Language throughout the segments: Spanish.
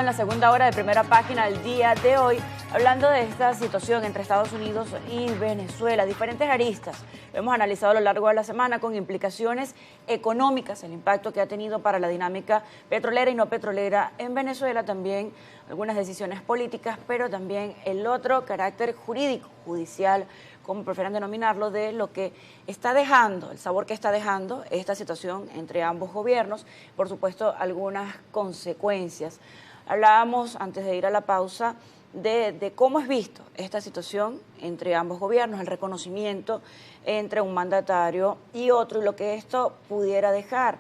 en la segunda hora de Primera Página el día de hoy, hablando de esta situación entre Estados Unidos y Venezuela, diferentes aristas. Lo hemos analizado a lo largo de la semana con implicaciones económicas, el impacto que ha tenido para la dinámica petrolera y no petrolera en Venezuela, también algunas decisiones políticas, pero también el otro carácter jurídico, judicial, como prefieran denominarlo, de lo que está dejando, el sabor que está dejando esta situación entre ambos gobiernos, por supuesto, algunas consecuencias. Hablábamos, antes de ir a la pausa, de cómo es visto esta situación entre ambos gobiernos, el reconocimiento entre un mandatario y otro, y lo que esto pudiera dejar.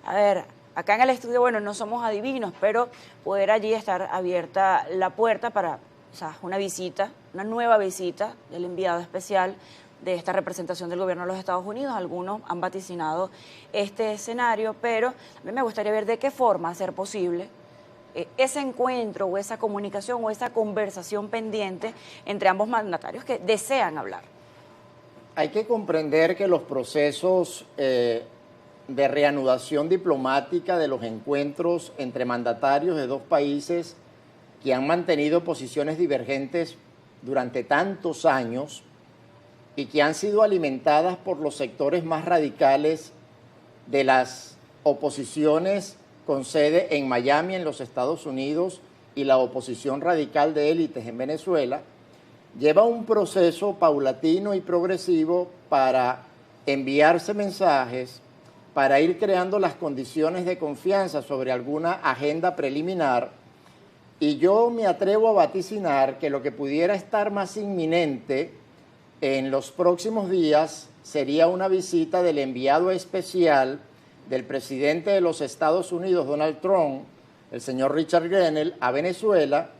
A ver, acá en el estudio, bueno, no somos adivinos, pero pudiera allí estar abierta la puerta para una visita, una nueva visita del enviado especial de esta representación del gobierno de los Estados Unidos. Algunos han vaticinado este escenario, pero a mí me gustaría ver de qué forma hacer posible ese encuentro o esa comunicación o esa conversación pendiente entre ambos mandatarios que desean hablar. Hay que comprender que los procesos de reanudación diplomática de los encuentros entre mandatarios de dos países que han mantenido posiciones divergentes durante tantos años y que han sido alimentadas por los sectores más radicales de las oposiciones con sede en Miami, en los Estados Unidos, y la oposición radical de élites en Venezuela, lleva un proceso paulatino y progresivo para enviarse mensajes, para ir creando las condiciones de confianza sobre alguna agenda preliminar. Y yo me atrevo a vaticinar que lo que pudiera estar más inminente en los próximos días sería una visita del enviado especial del presidente de los Estados Unidos, Donald Trump, el señor Richard Grenell, a Venezuela,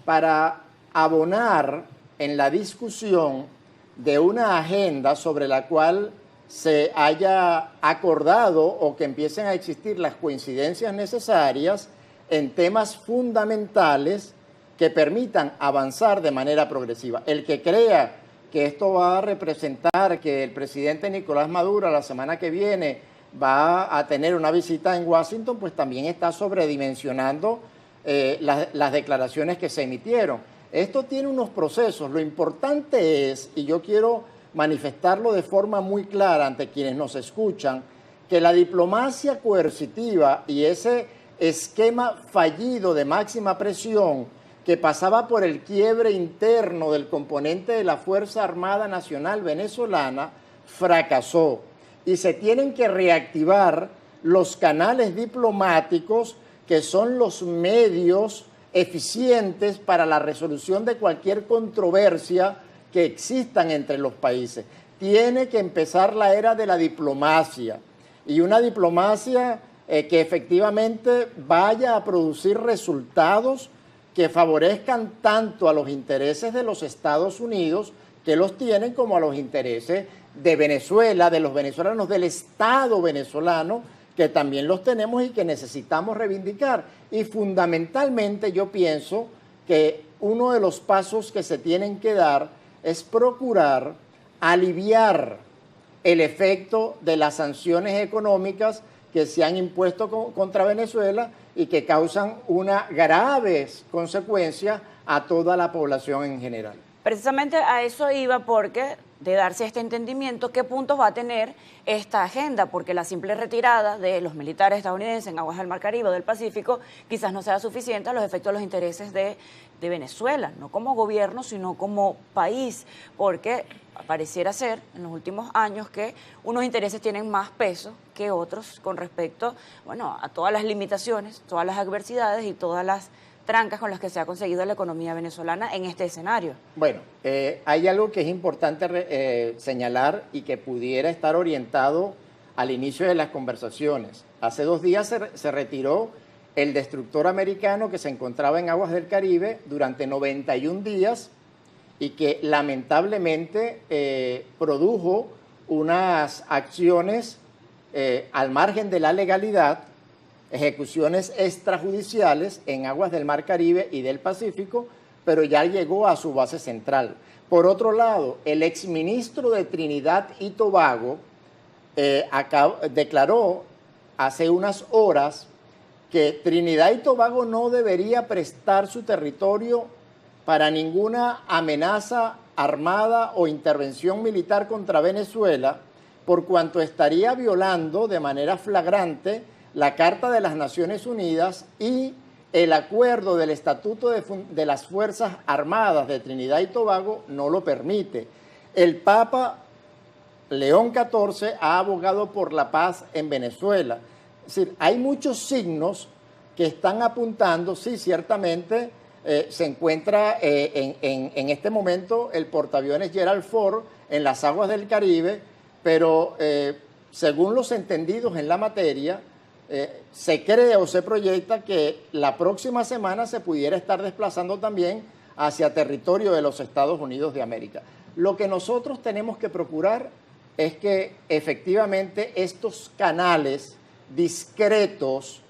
para abonar en la discusión de una agenda sobre la cual se haya acordado o que empiecen a existir las coincidencias necesarias en temas fundamentales que permitan avanzar de manera progresiva. El que crea que esto va a representar que el presidente Nicolás Maduro la semana que viene va a tener una visita en Washington, pues también está sobredimensionando las declaraciones que se emitieron. Esto tiene unos procesos. Lo importante es, y yo quiero manifestarlo de forma muy clara ante quienes nos escuchan, que la diplomacia coercitiva y ese esquema fallido de máxima presión que pasaba por el quiebre interno del componente de la Fuerza Armada Nacional venezolana fracasó. Y se tienen que reactivar los canales diplomáticos que son los medios eficientes para la resolución de cualquier controversia que existan entre los países. Tiene que empezar la era de la diplomacia, y una diplomacia que efectivamente vaya a producir resultados que favorezcan tanto a los intereses de los Estados Unidos, que los tienen, como a los intereses de Venezuela, de los venezolanos, del Estado venezolano, que también los tenemos y que necesitamos reivindicar. Y fundamentalmente yo pienso que uno de los pasos que se tienen que dar es procurar aliviar el efecto de las sanciones económicas que se han impuesto contra Venezuela y que causan una graves consecuencias a toda la población en general. Precisamente a eso iba, porque de darse este entendimiento, ¿qué puntos va a tener esta agenda? Porque la simple retirada de los militares estadounidenses en aguas del Mar Caribe o del Pacífico quizás no sea suficiente a los efectos de los intereses de Venezuela, no como gobierno, sino como país, porque pareciera ser en los últimos años que unos intereses tienen más peso que otros con respecto, bueno, a todas las limitaciones, todas las adversidades y todas las trancas con las que se ha conseguido la economía venezolana en este escenario. Bueno, hay algo que es importante señalar y que pudiera estar orientado al inicio de las conversaciones. Hace 2 días se retiró el destructor americano que se encontraba en aguas del Caribe durante 91 días y que lamentablemente produjo unas acciones al margen de la legalidad, ejecuciones extrajudiciales en aguas del Mar Caribe y del Pacífico, pero ya llegó a su base central. Por otro lado, el exministro de Trinidad y Tobago declaró hace unas horas que Trinidad y Tobago no debería prestar su territorio para ninguna amenaza armada o intervención militar contra Venezuela, por cuanto estaría violando de manera flagrante la Carta de las Naciones Unidas y el acuerdo del Estatuto de las Fuerzas Armadas de Trinidad y Tobago no lo permite. El Papa León XIV ha abogado por la paz en Venezuela. Es decir, hay muchos signos que están apuntando, sí, ciertamente se encuentra en este momento el portaaviones Gerald Ford en las aguas del Caribe, pero según los entendidos en la materia, se cree o se proyecta que la próxima semana se pudiera estar desplazando también hacia territorio de los Estados Unidos de América. Lo que nosotros tenemos que procurar es que efectivamente estos canales discretos,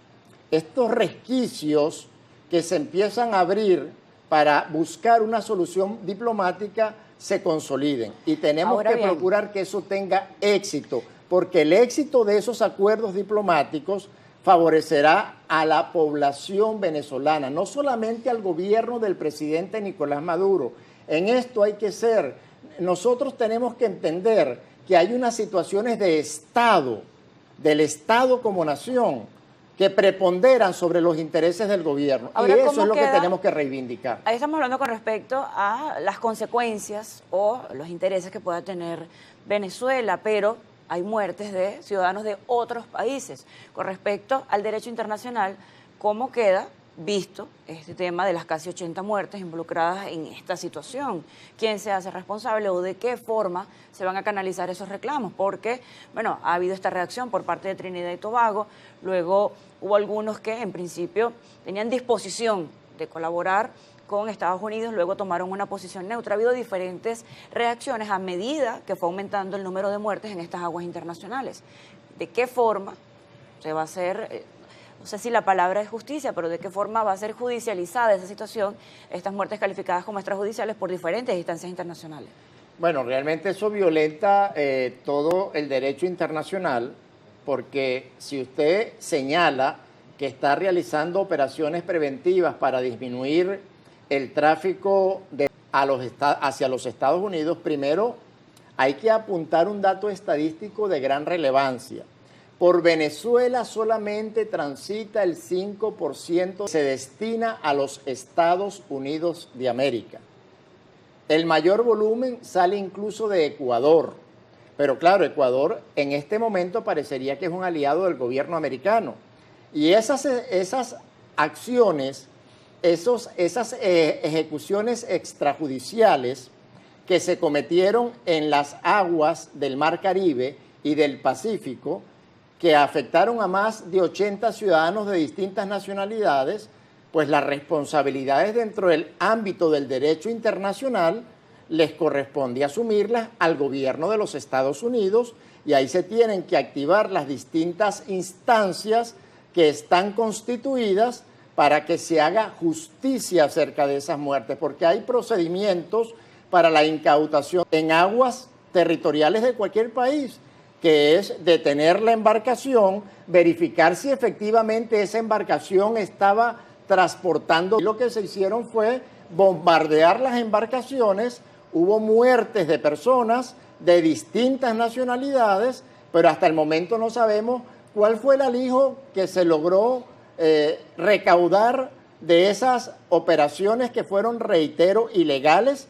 estos resquicios que se empiezan a abrir para buscar una solución diplomática se consoliden. Y tenemos que procurar que eso tenga éxito, porque el éxito de esos acuerdos diplomáticos favorecerá a la población venezolana, no solamente al gobierno del presidente Nicolás Maduro. En esto hay que ser, nosotros tenemos que entender que hay unas situaciones de Estado, del Estado como nación, que preponderan sobre los intereses del gobierno. Ahora, y eso es lo que tenemos que reivindicar. Ahí estamos hablando con respecto a las consecuencias o los intereses que pueda tener Venezuela, pero hay muertes de ciudadanos de otros países. Con respecto al derecho internacional, ¿cómo queda visto este tema de las casi 80 muertes involucradas en esta situación? ¿Quién se hace responsable o de qué forma se van a canalizar esos reclamos? Porque, bueno, ha habido esta reacción por parte de Trinidad y Tobago, luego hubo algunos que en principio tenían disposición de colaborar con Estados Unidos, luego tomaron una posición neutra. Ha habido diferentes reacciones a medida que fue aumentando el número de muertes en estas aguas internacionales. ¿De qué forma se va a hacer, no sé si la palabra es justicia, pero de qué forma va a ser judicializada esa situación, estas muertes calificadas como extrajudiciales por diferentes instancias internacionales? Bueno, realmente eso violenta todo el derecho internacional, porque si usted señala que está realizando operaciones preventivas para disminuir el tráfico hacia los Estados Unidos, primero hay que apuntar un dato estadístico de gran relevancia. Por Venezuela solamente transita el 5%, se destina a los Estados Unidos de América. El mayor volumen sale incluso de Ecuador, pero claro, Ecuador en este momento parecería que es un aliado del gobierno americano. Y esas acciones, esas ejecuciones extrajudiciales que se cometieron en las aguas del Mar Caribe y del Pacífico, que afectaron a más de 80 ciudadanos de distintas nacionalidades, pues las responsabilidades dentro del ámbito del derecho internacional les corresponde asumirlas al gobierno de los Estados Unidos, y ahí se tienen que activar las distintas instancias que están constituidas para que se haga justicia acerca de esas muertes, porque hay procedimientos para la incautación en aguas territoriales de cualquier país, que es detener la embarcación, verificar si efectivamente esa embarcación estaba transportando. Lo que se hicieron fue bombardear las embarcaciones, hubo muertes de personas de distintas nacionalidades, pero hasta el momento no sabemos cuál fue el alijo que se logró recaudar de esas operaciones que fueron, reitero, ilegales,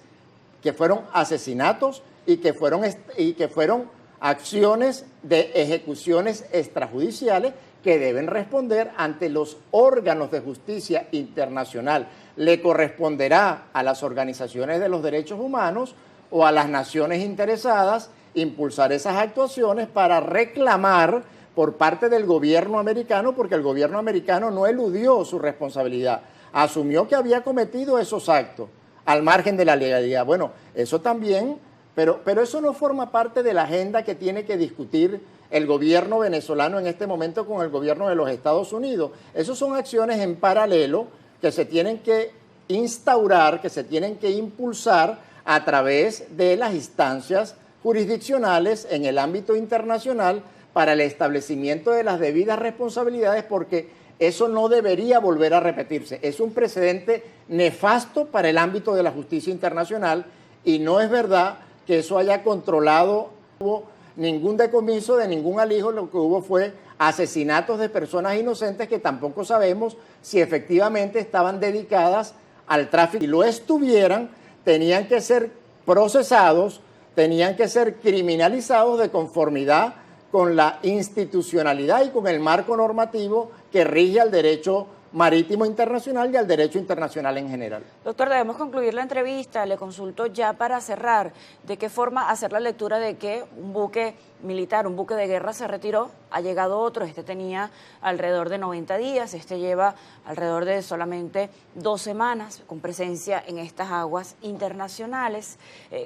que fueron asesinatos y que fueron acciones de ejecuciones extrajudiciales que deben responder ante los órganos de justicia internacional. Le corresponderá a las organizaciones de los derechos humanos o a las naciones interesadas impulsar esas actuaciones para reclamar por parte del gobierno americano, porque el gobierno americano no eludió su responsabilidad, asumió que había cometido esos actos al margen de la legalidad. Bueno, eso también, pero eso no forma parte de la agenda que tiene que discutir el gobierno venezolano en este momento con el gobierno de los Estados Unidos. Esas son acciones en paralelo que se tienen que instaurar, que se tienen que impulsar a través de las instancias jurisdiccionales en el ámbito internacional para el establecimiento de las debidas responsabilidades, porque Eso no debería volver a repetirse. Es un precedente nefasto para el ámbito de la justicia internacional y no es verdad que eso haya controlado. No hubo ningún decomiso de ningún alijo, lo que hubo fue asesinatos de personas inocentes que tampoco sabemos si efectivamente estaban dedicadas al tráfico. Si lo estuvieran, tenían que ser procesados, tenían que ser criminalizados de conformidad con la institucionalidad y con el marco normativo que rige al derecho marítimo internacional y al derecho internacional en general. Doctor, debemos concluir la entrevista. Le consulto ya para cerrar, ¿de qué forma hacer la lectura de que un buque militar, un buque de guerra se retiró, ha llegado otro, este tenía alrededor de 90 días, este lleva alrededor de solamente 2 semanas con presencia en estas aguas internacionales?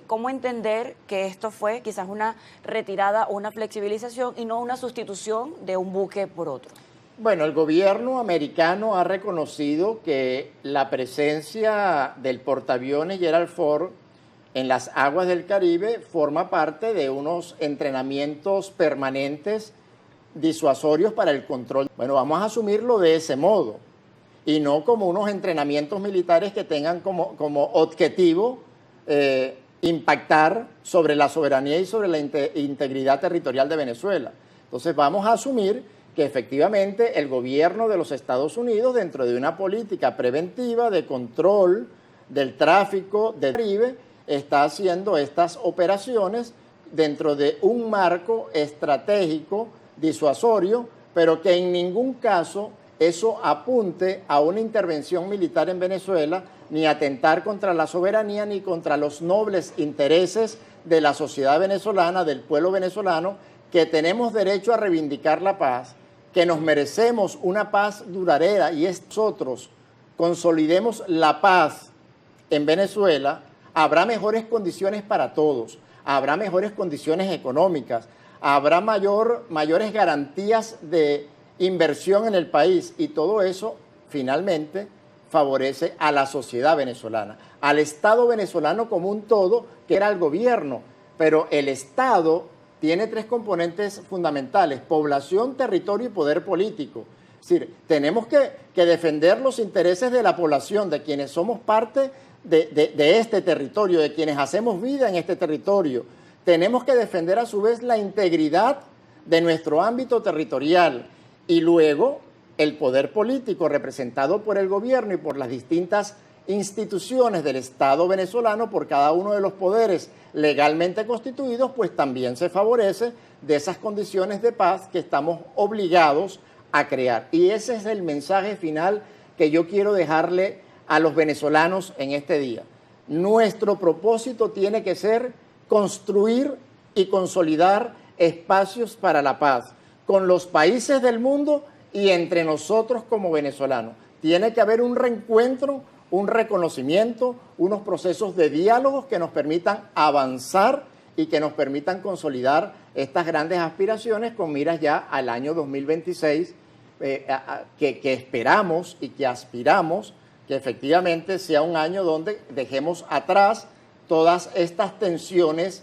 ¿Cómo entender que esto fue quizás una retirada o una flexibilización y no una sustitución de un buque por otro? Bueno, el gobierno americano ha reconocido que la presencia del portaaviones Gerald Ford en las aguas del Caribe forma parte de unos entrenamientos permanentes disuasorios para el control. Bueno, vamos a asumirlo de ese modo y no como unos entrenamientos militares que tengan como objetivo impactar sobre la soberanía y sobre la integridad territorial de Venezuela. Entonces vamos a asumir que efectivamente el gobierno de los Estados Unidos, dentro de una política preventiva de control del tráfico del Caribe, está haciendo estas operaciones dentro de un marco estratégico disuasorio, pero que en ningún caso eso apunte a una intervención militar en Venezuela, ni atentar contra la soberanía, ni contra los nobles intereses de la sociedad venezolana, del pueblo venezolano, que tenemos derecho a reivindicar la paz, que nos merecemos una paz duradera y nosotros consolidemos la paz en Venezuela, habrá mejores condiciones para todos, habrá mejores condiciones económicas, habrá mayores garantías de inversión en el país y todo eso finalmente favorece a la sociedad venezolana, al Estado venezolano como un todo, que era el gobierno, pero el Estado tiene 3 componentes fundamentales: población, territorio y poder político. Es decir, tenemos que defender los intereses de la población, de quienes somos parte de este territorio, de quienes hacemos vida en este territorio. Tenemos que defender a su vez la integridad de nuestro ámbito territorial y luego el poder político representado por el gobierno y por las distintas instituciones del Estado venezolano, por cada uno de los poderes legalmente constituidos, pues también se favorece de esas condiciones de paz que estamos obligados a crear. Y ese es el mensaje final que yo quiero dejarle a los venezolanos en este día. Nuestro propósito tiene que ser construir y consolidar espacios para la paz con los países del mundo y entre nosotros como venezolanos. Tiene que haber un reencuentro, un reconocimiento, unos procesos de diálogos que nos permitan avanzar y que nos permitan consolidar estas grandes aspiraciones con miras ya al año 2026, que esperamos y que aspiramos que efectivamente sea un año donde dejemos atrás todas estas tensiones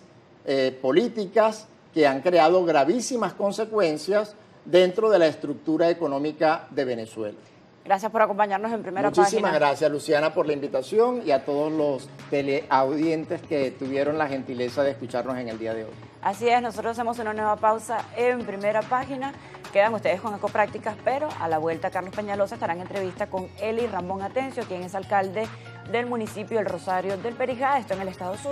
políticas que han creado gravísimas consecuencias dentro de la estructura económica de Venezuela. Gracias por acompañarnos en Primera Página. Muchísimas gracias, Luciana, por la invitación y a todos los teleaudientes que tuvieron la gentileza de escucharnos en el día de hoy. Así es, nosotros hacemos una nueva pausa en Primera Página. Quedan ustedes con Ecoprácticas, pero a la vuelta Carlos Peñalosa estará en entrevista con Eli Ramón Atencio, quien es alcalde del municipio El Rosario del Perijá, esto en el estado Zulia.